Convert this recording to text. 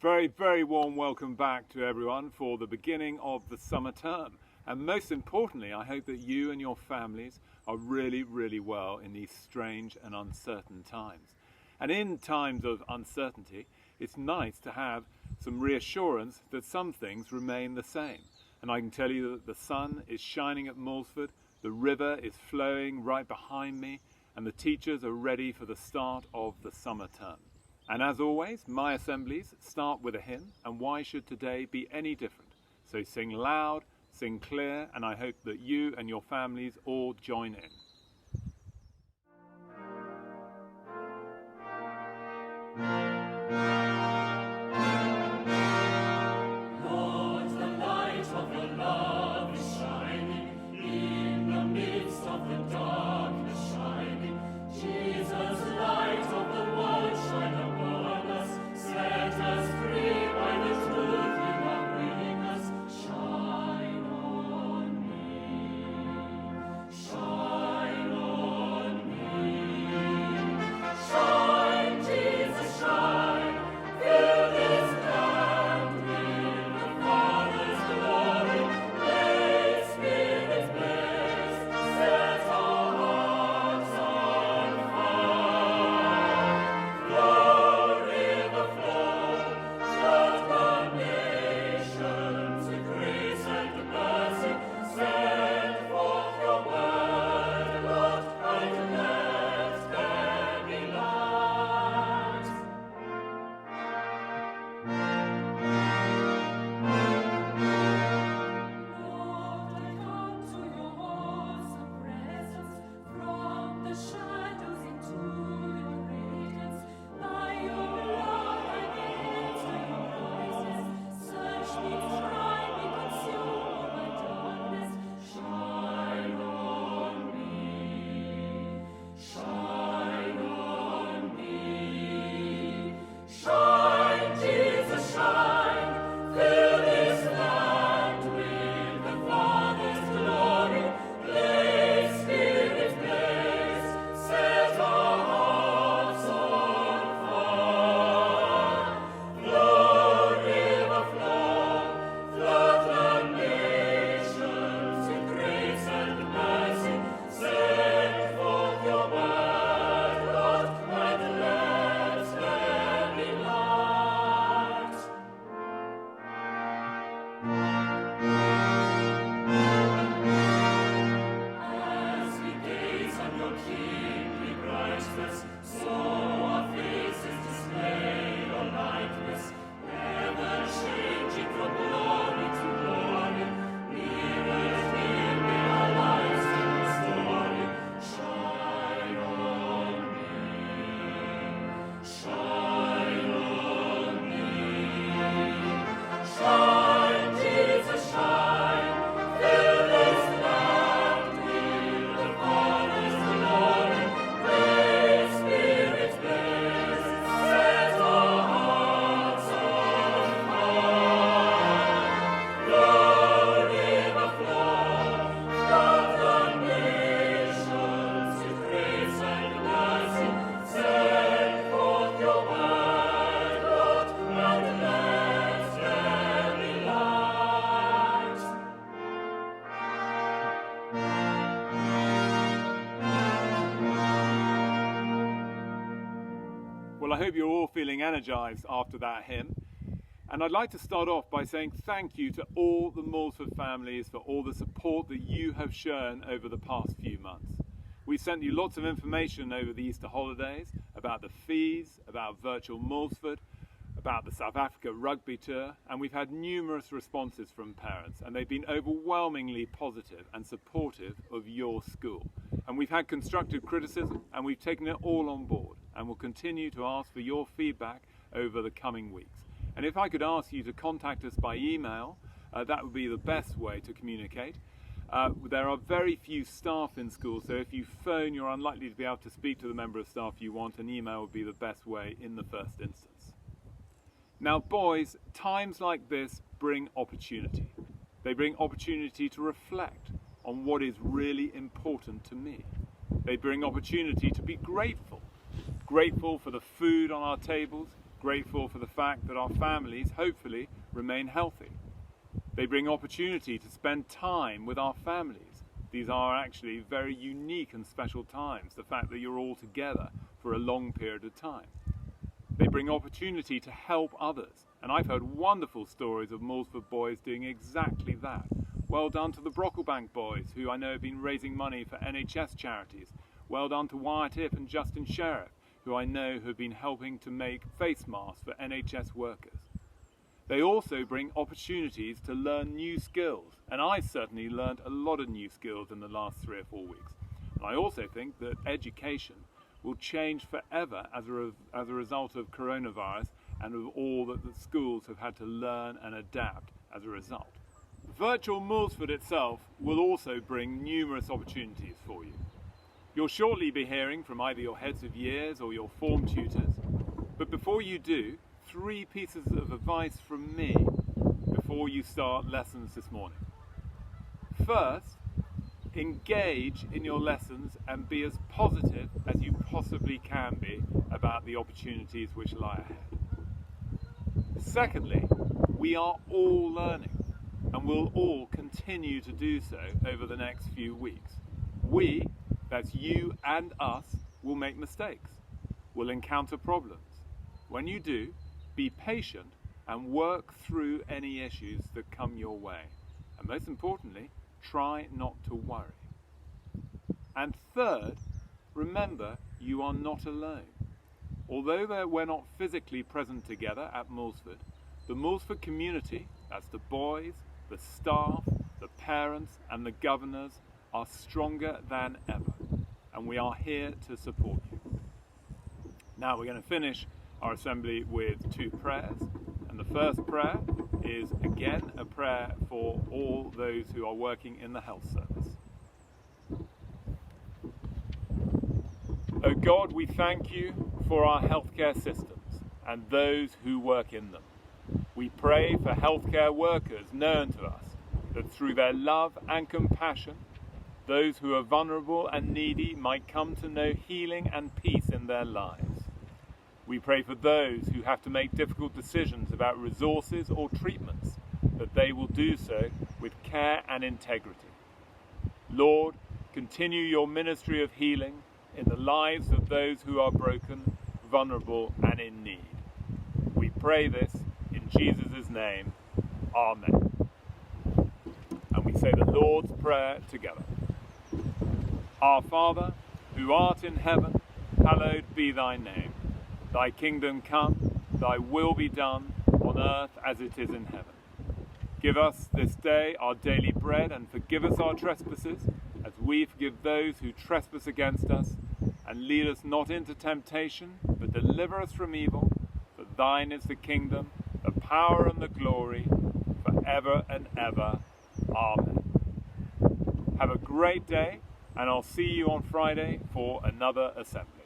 Very warm welcome back to everyone for the beginning of the summer term. And most importantly, I hope that you and your families are really well in these strange and uncertain times. And in times of uncertainty, it's nice to have some reassurance that some things remain the same. And I can tell you that the sun is shining at Moulsford, the river is flowing right behind me, and the teachers are ready for the start of the summer term. And as always, my assemblies start with a hymn, and why should today be any different? So sing loud, sing clear, and I hope that you and your families all join in. Lord, the light of your love is shining, in the midst of the darkness shining. Jesus, light of the world, shine upon us, set us free by the truth you are bringing us. Shine on me, shine on me. Shine, Jesus, shine, fill this land with the Father's glory. May Spirit blaze, set our hearts on fire. Flow, river, flow, flood the nations with grace and mercy. Send forth your word, Lord, and let there be light. Lord, I come to your awesome presence, from the shadows into your radiance. By your love I enter your rises. Search me, try me, consume all my darkness. Shine on me, shine on me. Shine, Jesus, shine, fill this land with the Father's glory. Blaze, Spirit, blaze, set our hearts on fire. Flow, river, flow, flood the nations with grace and mercy. Send forth your word, Lord, and let there be light. As we gaze on your kingly brightness, so our faces display your likeness, ever changing from glory to glory. Nearer and near may our lives tell the story. Shine on me, shine on me. Shine, Jesus, shine, fill this land with the Father's glory. Blaze, Spirit, blaze, set our hearts on fire. Flow, river, flow, flood the nations with grace and mercy. Send forth your word, Lord, and let there be light. Well, I hope you're all feeling energized after that hymn. And I'd like to start off by saying thank you to all the Moulsford families for all the support that you have shown over the past few months. We sent you lots of information over the Easter holidays about the fees, about virtual Moulsford, about the South Africa rugby tour, and we've had numerous responses from parents, and they've been overwhelmingly positive and supportive of your school. And we've had constructive criticism, and we've taken it all on board, and will continue to ask for your feedback over the coming weeks. And if I could ask you to contact us by email, that would be the best way to communicate. There are very few staff in school, so if you phone, you're unlikely to be able to speak to the member of staff you want. An email would be the best way in the first instance. Now, boys, times like this bring opportunity. They bring opportunity to reflect on what is really important to me. They bring opportunity to be grateful. Grateful for the food on our tables, grateful for the fact that our families hopefully remain healthy. They bring opportunity to spend time with our families. These are actually very unique and special times, the fact that you're all together for a long period of time. They bring opportunity to help others, and I've heard wonderful stories of Moulsford boys doing exactly that. Well done to the Brocklebank boys, who I know have been raising money for NHS charities. Well done to Wyatt If and Justin Sheriff, who I know have been helping to make face masks for NHS workers. They also bring opportunities to learn new skills, and I certainly learned a lot of new skills in the last 3 or 4 weeks. And I also think that education will change forever as a result of coronavirus and of all that the schools have had to learn and adapt as a result. Virtual Moulsford itself will also bring numerous opportunities for you. You'll shortly be hearing from either your heads of years or your form tutors, but before you do, 3 pieces of advice from me before you start lessons this morning. First, engage in your lessons and be as positive as you possibly can be about the opportunities which lie ahead. Secondly, we are all learning and will all continue to do so over the next few weeks. We, that's you and us, will make mistakes. We'll encounter problems. When you do, be patient and work through any issues that come your way. And most importantly, try not to worry. And third, remember you are not alone. Although we're not physically present together at Moulsford, the Moulsford community, that's the boys, the staff, the parents and the governors, are stronger than ever. And we are here to support you. Now we're going to finish our assembly with 2 prayers, and the first prayer is again a prayer for all those who are working in the health service. Oh God, we thank you for our healthcare systems and those who work in them. We pray for healthcare workers known to us, that through their love and compassion, those who are vulnerable and needy might come to know healing and peace in their lives. We pray for those who have to make difficult decisions about resources or treatments, that they will do so with care and integrity. Lord, continue your ministry of healing in the lives of those who are broken, vulnerable and in need. We pray this in Jesus' name. Amen. And we say the Lord's Prayer together. Our Father, who art in heaven, hallowed be thy name. Thy kingdom come, thy will be done, on earth as it is in heaven. Give us this day our daily bread, and forgive us our trespasses, as we forgive those who trespass against us. And lead us not into temptation, but deliver us from evil. For thine is the kingdom, the power and the glory, forever and ever. Amen. Have a great day, and I'll see you on Friday for another assembly.